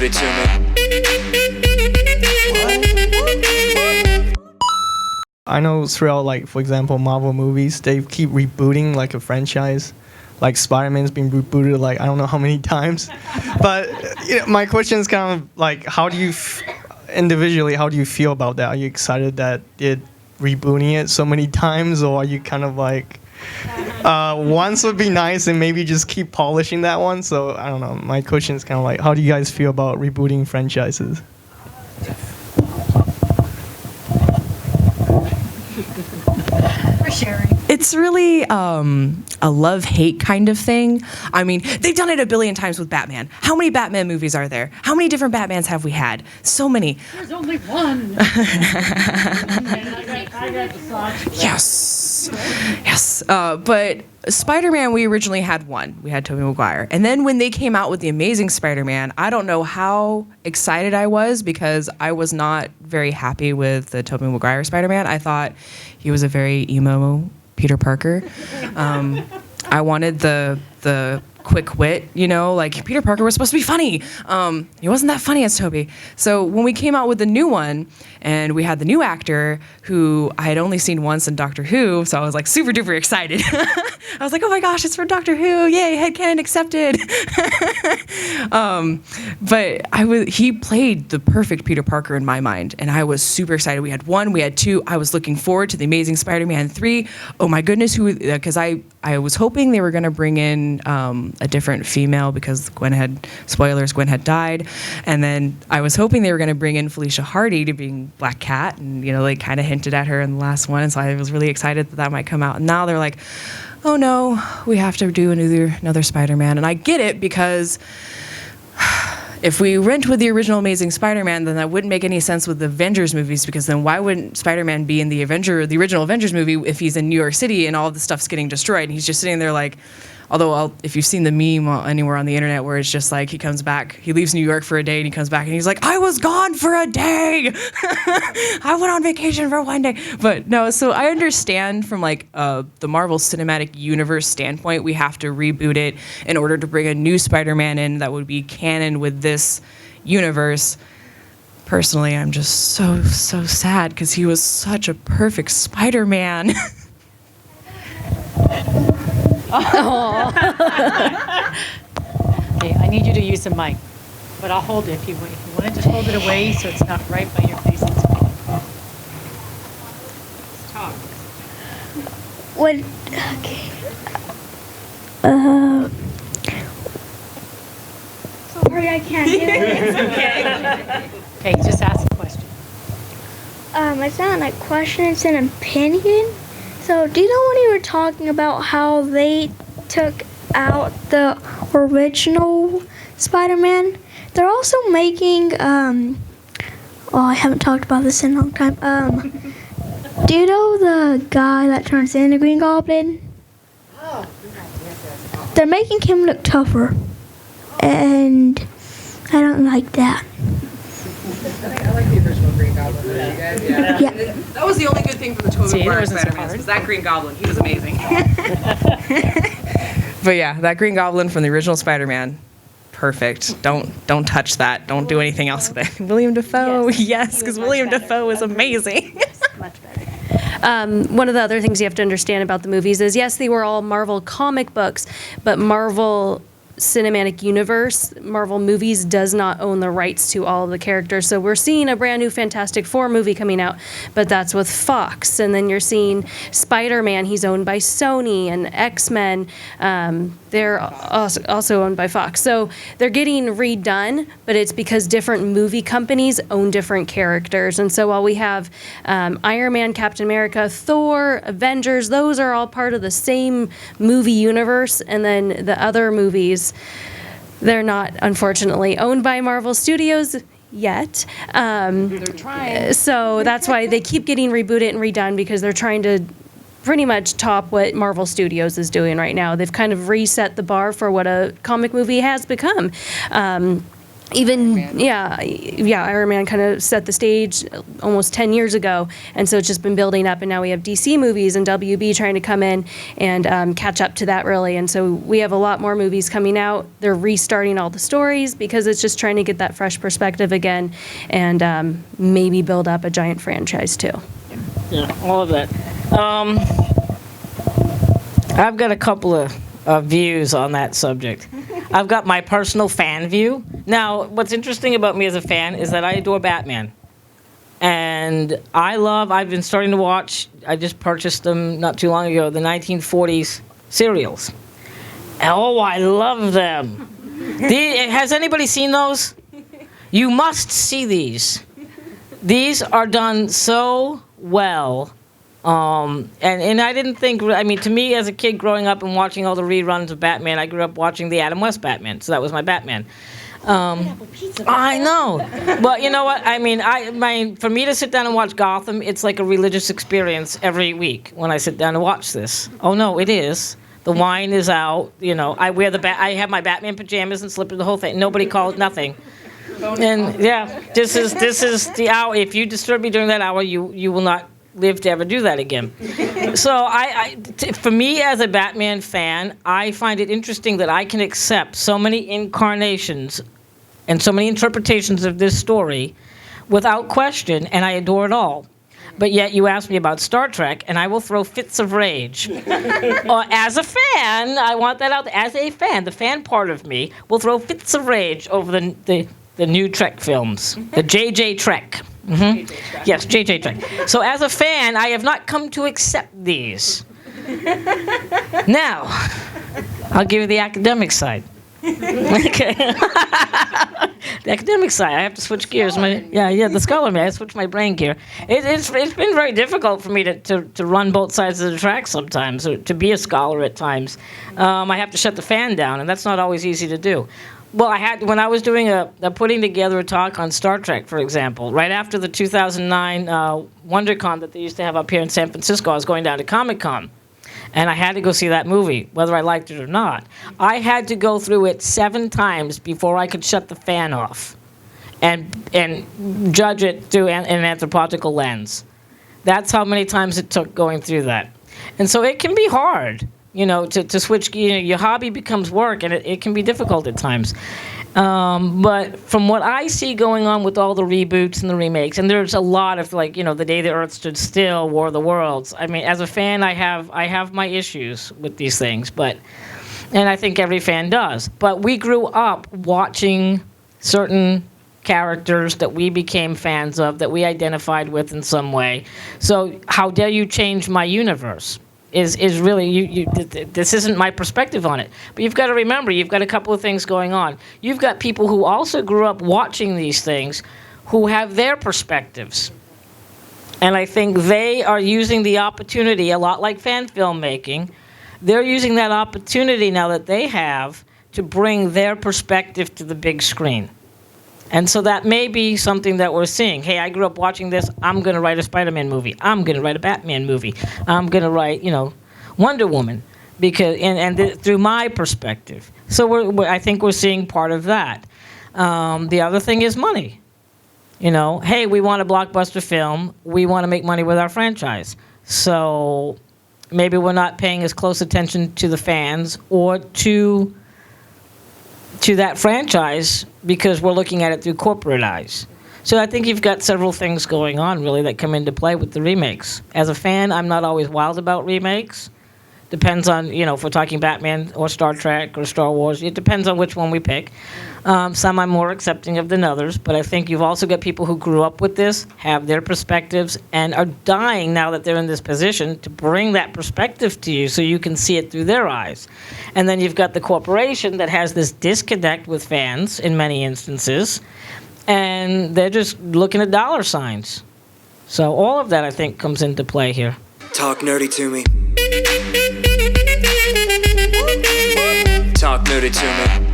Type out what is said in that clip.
reboot it to me. I know throughout, like, for example, Marvel movies, they keep rebooting, like, a franchise. Like, Spider-Man's been rebooted, like, I don't know how many times. But my question is kind of, like, how do you, individually, how do you feel about that? Are you excited that it rebooting it so many times, or are you kind of like, once would be nice and maybe just keep polishing that one? So, I don't know. My question is kind of like, how do you guys feel about rebooting franchises? It's really a love-hate kind of thing. I mean, they've done it a billion times with Batman. How many Batman movies are there? How many different Batmans have we had? So many. There's only one. Yes. Yes. But Spider-Man, we originally had one. We had Tobey Maguire. And then when they came out with The Amazing Spider-Man, I don't know how excited I was because I was not very happy with the Tobey Maguire Spider-Man. I thought he was a very emo Peter Parker. I wanted the quick wit, you know, like Peter Parker was supposed to be funny. He wasn't that funny as Tobey. So when we came out with the new one and we had the new actor who I had only seen once in Doctor Who, so I was like super duper excited. I was like, oh my gosh, it's from Doctor Who. Yay, headcanon accepted. But he played the perfect Peter Parker in my mind, and I was super excited. We had one, we had two. I was looking forward to The Amazing Spider-Man 3. Oh my goodness, because I was hoping they were going to bring in a different female because Gwen had died. And then I was hoping they were going to bring in Felicia Hardy to being Black Cat, and, you know, they kind of hinted at her in the last one. And so I was really excited that might come out. And now they're like, oh no, we have to do another Spider-Man. And I get it because if we went with the original Amazing Spider-Man, then that wouldn't make any sense with the Avengers movies, because then why wouldn't Spider-Man be in the original Avengers movie if he's in New York City and all the stuff's getting destroyed and he's just sitting there like, although if you've seen the meme anywhere on the internet where it's just like he comes back, he leaves New York for a day and he comes back and he's like, I was gone for a day. I went on vacation for one day. But no, so I understand from like the Marvel Cinematic Universe standpoint, we have to reboot it in order to bring a new Spider-Man in that would be canon with this universe. Personally, I'm just so sad because he was such a perfect Spider-Man. Oh. Okay, I need you to use the mic, but I'll hold it if you want to. Just hold it away so it's not right by your face. Let's talk. Okay. Sorry, I can't hear it. Okay, just ask a question. It's not a question, it's an opinion. So, do you know when you were talking about how they took out the original Spider-Man? They're also making, I haven't talked about this in a long time. Do you know the guy that turns into Green Goblin? They're making him look tougher. And I don't like that. I like the original Green Goblin. Yeah. That was the only good thing for the Tobey Maguire Spider-Man was that Green Goblin. He was amazing. But yeah, that Green Goblin from the original Spider-Man, perfect. Don't touch that. Don't do anything else with it. William Dafoe, yes, because William Dafoe is amazing. Much better. One of the other things you have to understand about the movies is, yes, they were all Marvel comic books, but Marvel Cinematic Universe, Marvel Movies, does not own the rights to all of the characters. So we're seeing a brand new Fantastic Four movie coming out, but that's with Fox. And then you're seeing Spider-Man, he's owned by Sony, and X-Men, they're also owned by Fox. So they're getting redone, but it's because different movie companies own different characters. And so while we have Iron Man, Captain America, Thor, Avengers, those are all part of the same movie universe. And then the other movies, they're not, unfortunately, owned by Marvel Studios yet. They're trying. So that's why they keep getting rebooted and redone, because they're trying to pretty much top what Marvel Studios is doing right now. They've kind of reset the bar for what a comic movie has become. even Iron Man kind of set the stage almost 10 years ago, and so it's just been building up, and now we have DC movies and WB trying to come in and catch up to that, really. And so we have a lot more movies coming out. They're restarting all the stories because it's just trying to get that fresh perspective again, and maybe build up a giant franchise too. Yeah, all of that. I've got a couple of views on that subject. I've got my personal fan view. Now, what's interesting about me as a fan is that I adore Batman. And I've been starting to watch, I just purchased them not too long ago, the 1940s serials. Oh, I love them. Has anybody seen those? You must see these. These are done so well. And I didn't think, I mean, to me as a kid growing up and watching all the reruns of Batman, I grew up watching the Adam West Batman, so that was my Batman. I know. But you know what? I mean, for me to sit down and watch Gotham, it's like a religious experience every week when I sit down and watch this. Oh no, it is. The wine is out, you know, I have my Batman pajamas and slippers, the whole thing. Nobody called nothing. And yeah, this is the hour. If you disturb me during that hour, you will not live to ever do that again. So for me as a Batman fan, I find it interesting that I can accept so many incarnations and so many interpretations of this story without question, and I adore it all. But yet you ask me about Star Trek, and I will throw fits of rage. As a fan, I want that out there. As a fan, the fan part of me will throw fits of rage over the new Trek films, the JJ Trek. Mm-hmm. Yes, JJ Trek. So as a fan, I have not come to accept these. Now, I'll give you the academic side. Okay. The academic side, I have to switch gears. The scholar me, I switch my brain gear. It's been very difficult for me to run both sides of the track sometimes, or to be a scholar at times. I have to shut the fan down, and that's not always easy to do. Well, when I was doing putting together a talk on Star Trek, for example, right after the 2009 WonderCon that they used to have up here in San Francisco, I was going down to Comic-Con, and I had to go see that movie, whether I liked it or not. I had to go through it 7 times before I could shut the fan off and judge it through an anthropological lens. That's how many times it took going through that. And so it can be hard. You know, to switch, you know, your hobby becomes work, and it can be difficult at times. But from what I see going on with all the reboots and the remakes, and there's a lot of, like, you know, The Day the Earth Stood Still, War of the Worlds. I mean, as a fan, I have my issues with these things, and I think every fan does. But we grew up watching certain characters that we became fans of, that we identified with in some way. So how dare you change my universe? Is really, this isn't my perspective on it. But you've got to remember, you've got a couple of things going on. You've got people who also grew up watching these things who have their perspectives. And I think they are using the opportunity, a lot like fan filmmaking, they're using that opportunity now that they have to bring their perspective to the big screen. And so that may be something that we're seeing. Hey, I grew up watching this. I'm going to write a Spider-Man movie. I'm going to write a Batman movie. I'm going to write, you know, Wonder Woman, because through my perspective. So I think we're seeing part of that. The other thing is money. You know, hey, we want a blockbuster film. We want to make money with our franchise. So maybe we're not paying as close attention to the fans or to that franchise because we're looking at it through corporate eyes. So I think you've got several things going on, really, that come into play with the remakes. As a fan, I'm not always wild about remakes. Depends on, you know, if we're talking Batman or Star Trek or Star Wars, it depends on which one we pick. Some I'm more accepting of than others, but I think you've also got people who grew up with this, have their perspectives, and are dying now that they're in this position to bring that perspective to you so you can see it through their eyes. And then you've got the corporation that has this disconnect with fans in many instances, and they're just looking at dollar signs. So all of that, I think, comes into play here. Talk nerdy to me. Talk nerdy to me.